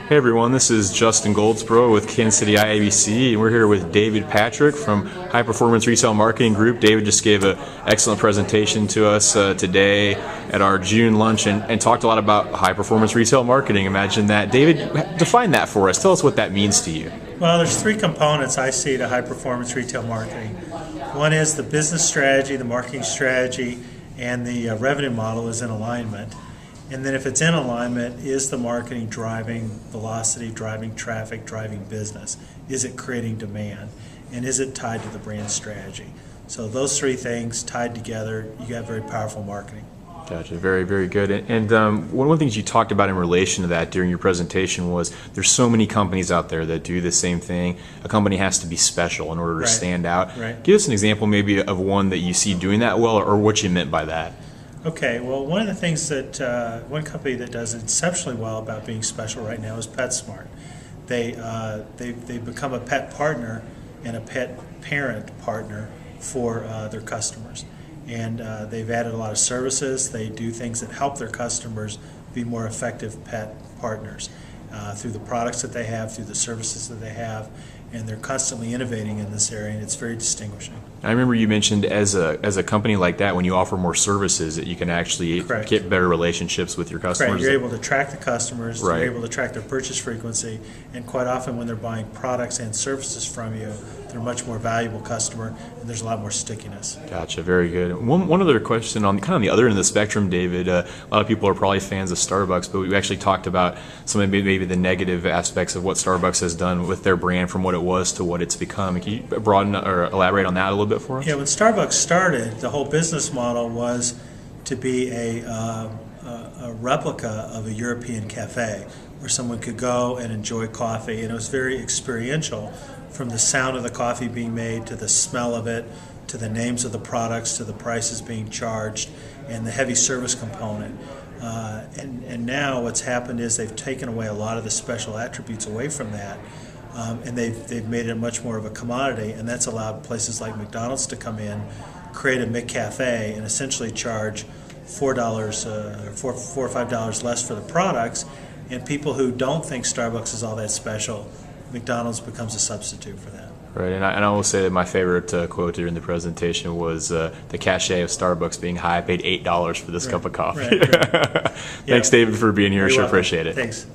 Hey everyone, this is Justin Goldsboro with Kansas City IABC, and we're here with David Patrick from High Performance Retail Marketing Group. David just gave an excellent presentation to us today at our June lunch and talked a lot about high performance retail marketing. Imagine that. David, define that for us. Tell us what that means to you. Well, there's three components I see to high performance retail marketing. One is the business strategy, the marketing strategy, and the revenue model is in alignment. And then if it's in alignment, is the marketing driving velocity, driving traffic, driving business? Is it creating demand? And is it tied to the brand strategy? So those three things tied together, you got very powerful marketing. Gotcha. Very, very good. And one of the things you talked about in relation to that during your presentation was there's so many companies out there that do the same thing. A company has to be special in order to stand out. Right. Give us an example maybe of one that you see doing that well, or what you meant by that. Okay, well, one of the things that one company that does exceptionally well about being special right now is PetSmart. They've become a pet partner and a pet parent partner for their customers. And they've added a lot of services. They do things that help their customers be more effective pet partners through the products that they have, through the services that they have, and they're constantly innovating in this area, and it's very distinguishing. I remember you mentioned as a company like that, when you offer more services, that you can actually get better relationships with your customers. Correct. You're able to track the customers, right. You're able to track their purchase frequency, and quite often when they're buying products and services from you, they're a much more valuable customer, and there's a lot more stickiness. Gotcha. Very good. One other question on kind of the other end of the spectrum, David. A lot of people are probably fans of Starbucks, but we actually talked about some of maybe the negative aspects of what Starbucks has done with their brand from what it was to what it's become. Can you broaden or elaborate on that a little bit for us? Yeah, when Starbucks started, the whole business model was to be a replica of a European cafe where someone could go and enjoy coffee, and it was very experiential, from the sound of the coffee being made to the smell of it to the names of the products to the prices being charged and the heavy service component. And now what's happened is they've taken away a lot of the special attributes away from that. And they've made it much more of a commodity, and that's allowed places like McDonald's to come in, create a McCafe, and essentially charge $4 or $4 or $5 less for the products. And people who don't think Starbucks is all that special, McDonald's becomes a substitute for that. Right, and I will say that my favorite quote during the presentation was the cachet of Starbucks being high. I paid $8 for this cup of coffee. Right. Thanks, David, for being here. Sure Welcome. appreciate it. Thanks.